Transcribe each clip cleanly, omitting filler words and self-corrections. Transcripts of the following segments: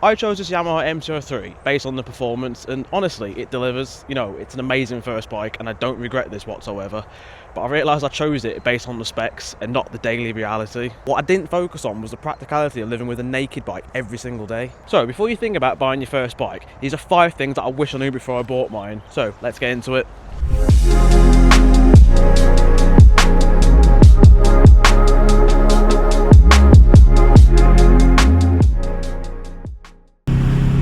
I chose this Yamaha MT-03 based on the performance, and honestly it delivers. You know, it's an amazing first bike and I don't regret this whatsoever, but I realised I chose it based on the specs and not the daily reality. What I didn't focus on was the practicality of living with a naked bike every single day. So before you think about buying your first bike, these are 5 things that I wish I knew before I bought mine. So let's get into it.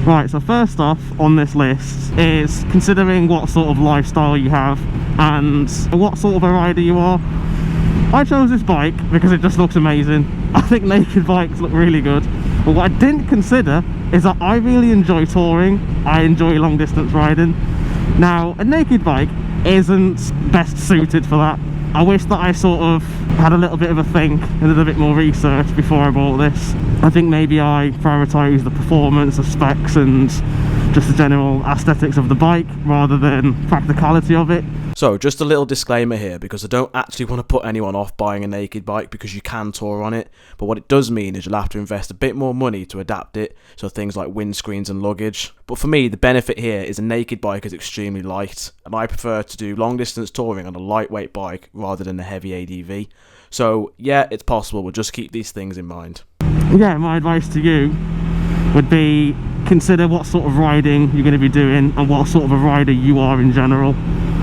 Right, so first off on this list is considering what sort of lifestyle you have and what sort of a rider you are. I chose this bike because it just looks amazing. I think naked bikes look really good, but what I didn't consider is that I really enjoy touring. I enjoy long distance riding. Now, a naked bike isn't best suited for that. I wish that I sort of had a little bit of a think and did a bit more research before I bought this. I think maybe I prioritised the performance, the specs and just the general aesthetics of the bike rather than practicality of it. So just a little disclaimer here, because I don't actually want to put anyone off buying a naked bike because you can tour on it, but what it does mean is you'll have to invest a bit more money to adapt it, so things like windscreens and luggage. But for me, the benefit here is a naked bike is extremely light, and I prefer to do long distance touring on a lightweight bike rather than a heavy ADV. So yeah, it's possible, we'll just keep these things in mind. Yeah, my advice to you would be consider what sort of riding you're going to be doing and what sort of a rider you are in general.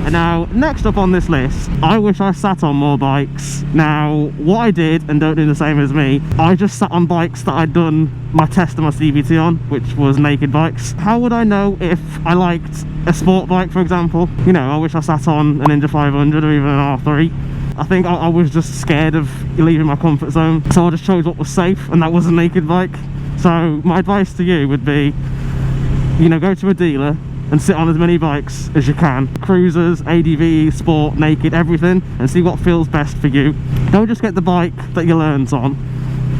And now, next up on this list, I wish I sat on more bikes. Now, what I did, and don't do the same as me, I just sat on bikes that I'd done my test of my CVT on, which was naked bikes. How would I know if I liked a sport bike, for example? You know, I wish I sat on an Ninja 500 or even an R3. I think I was just scared of leaving my comfort zone, so I just chose what was safe, and that was a naked bike. So my advice to you would be, you know, go to a dealer and sit on as many bikes as you can. Cruisers, ADV, sport, naked, everything, and see what feels best for you. Don't just get the bike that you learned on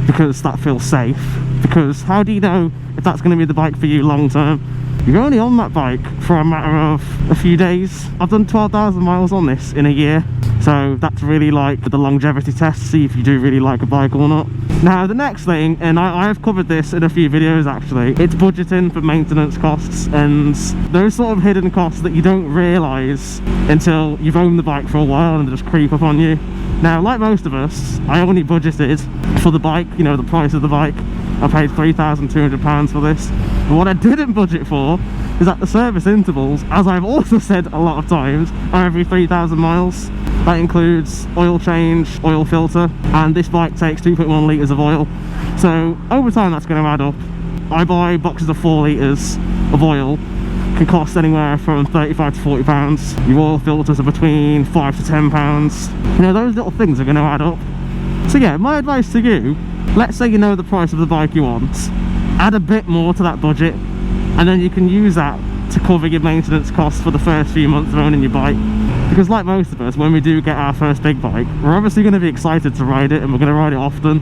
because that feels safe, because how do you know if that's going to be the bike for you long term? You're only on that bike for a matter of a few days. I've done 12,000 miles on this in a year, so that's really like the longevity test to see if you do really like a bike or not. Now the next thing, and I have covered this in a few videos actually, it's budgeting for maintenance costs and those sort of hidden costs that you don't realise until you've owned the bike for a while and they just creep up on you. Now, like most of us, I only budgeted for the bike, you know, the price of the bike. I paid £3,200 for this. But what I didn't budget for is that the service intervals, as I've also said a lot of times, are every 3,000 miles. That includes oil change, oil filter, and this bike takes 2.1 litres of oil. So over time that's going to add up. I buy boxes of 4 litres of oil, can cost anywhere from £35 to £40. Your oil filters are between £5 to £10. You know, those little things are going to add up. So yeah, my advice to you, let's say you know the price of the bike you want, add a bit more to that budget, and then you can use that to cover your maintenance costs for the first few months of owning your bike. Because like most of us, when we do get our first big bike, we're obviously going to be excited to ride it, and we're going to ride it often.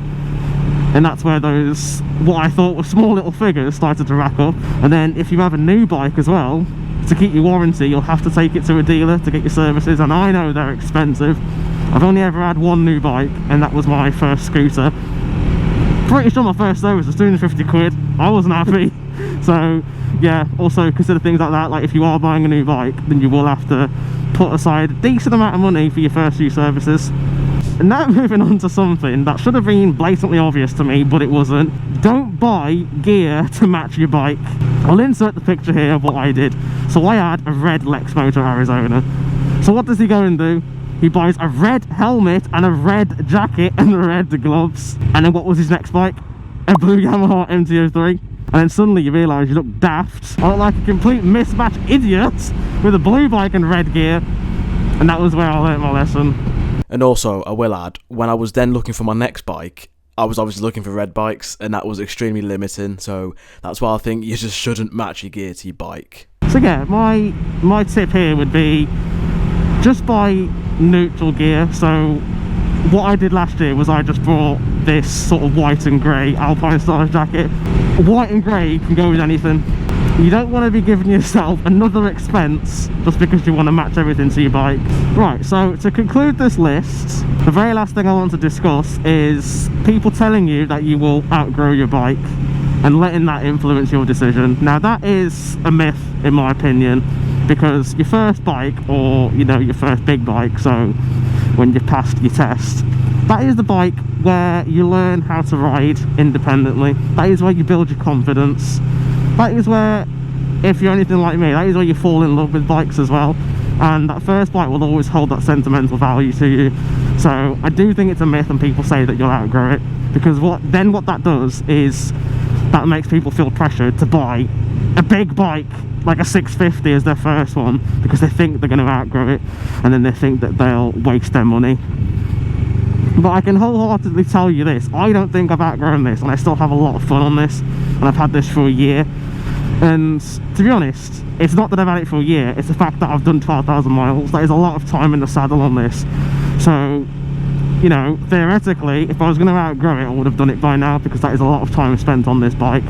And that's where those, what I thought were small little figures, started to rack up. And then if you have a new bike as well, to keep your warranty, you'll have to take it to a dealer to get your services, and I know they're expensive. I've only ever had one new bike, and that was my first scooter. Pretty sure my first service was 250 quid. I wasn't happy. So yeah, also consider things like that. Like if you are buying a new bike, then you will have to put aside a decent amount of money for your first few services. And now moving on to something that should have been blatantly obvious to me, but it wasn't. Don't buy gear to match your bike. I'll insert the picture here of what I did. So I had a red Lex Moto Arizona. So what does he go and do? He buys a red helmet and a red jacket and red gloves. And then what was his next bike? A blue Yamaha MT-03. And then suddenly you realise you look daft. I look like a complete mismatched idiot with a blue bike and red gear. And that was where I learnt my lesson. And also, I will add, when I was then looking for my next bike, I was obviously looking for red bikes, and that was extremely limiting, so that's why I think you just shouldn't match your gear to your bike. So yeah, my tip here would be just buy neutral gear. So what I did last year was I just bought this sort of white and grey Alpine style jacket. White and grey can go with anything. You don't want to be giving yourself another expense just because you want to match everything to your bike. Right, so to conclude this list, the very last thing I want to discuss is people telling you that you will outgrow your bike. and letting that influence your decision. Now that is a myth in my opinion, because your first bike, or you know, your first big bike, so when you passed your test, that is the bike where you learn how to ride independently. That is where you build your confidence. That is where, if you're anything like me, that is where you fall in love with bikes as well. And that first bike will always hold that sentimental value to you. So I do think it's a myth, and people say that you'll outgrow it, because what that does is that makes people feel pressured to buy a big bike like a 650 as their first one, because they think they're going to outgrow it, and then they think that they'll waste their money. But I can wholeheartedly tell you this, I don't think I've outgrown this, and I still have a lot of fun on this, and I've had this for a year. And to be honest, it's not that I've had it for a year, it's the fact that I've done 12,000 miles. That is a lot of time in the saddle on this. So, you know, theoretically, if I was going to outgrow it, I would have done it by now, because that is a lot of time spent on this bike.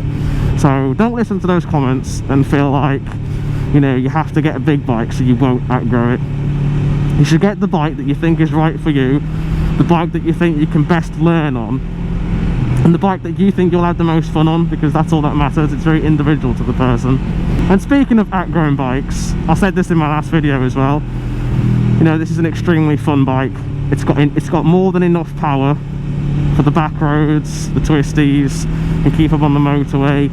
So don't listen to those comments and feel like, you know, you have to get a big bike so you won't outgrow it. You should get the bike that you think is right for you, the bike that you think you can best learn on, and the bike that you think you'll have the most fun on, because that's all that matters. It's very individual to the person. And speaking of outgrowing bikes, I said this in my last video as well, you know, this is an extremely fun bike. It's got more than enough power for the back roads, the twisties, and keep up on the motorway.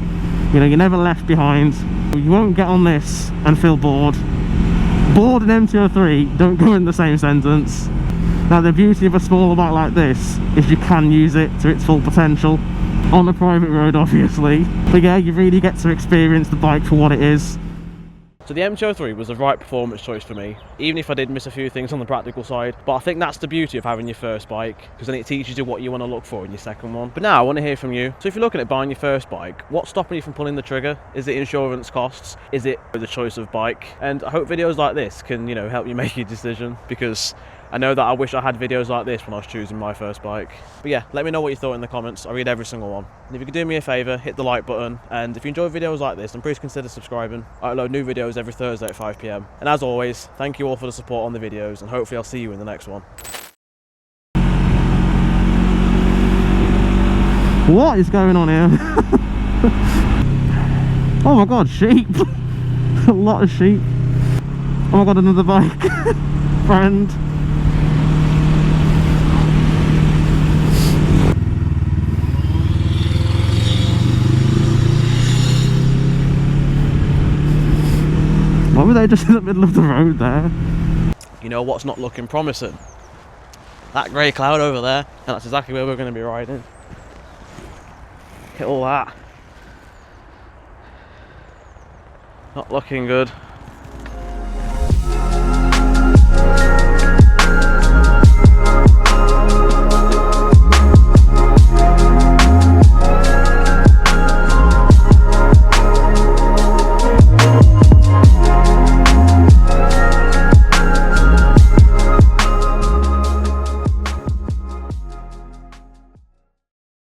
You know, you're never left behind. You won't get on this and feel bored. Bored and MT-03 don't go in the same sentence. Now the beauty of a smaller bike like this is you can use it to its full potential on the private road, obviously, but yeah, you really get to experience the bike for what it is. So the MT-03 was the right performance choice for me, even if I did miss a few things on the practical side. But I think that's the beauty of having your first bike, because then it teaches you what you want to look for in your second one. But now I want to hear from you. So if you're looking at buying your first bike, what's stopping you from pulling the trigger? Is it insurance costs? Is it the choice of bike? And I hope videos like this can, you know, help you make your decision, because I know that I wish I had videos like this when I was choosing my first bike. But yeah, let me know what you thought in the comments. I read every single one. And if you could do me a favour, hit the like button. And if you enjoy videos like this, then please consider subscribing. I upload new videos every Thursday at 5 PM. And as always, thank you all for the support on the videos, and hopefully I'll see you in the next one. What is going on here? Oh my god, sheep! A lot of sheep. Oh my god, another bike. Friend. Why were they just in the middle of the road there? You know what's not looking promising? That grey cloud over there, and that's exactly where we're going to be riding. Look at all that. Not looking good.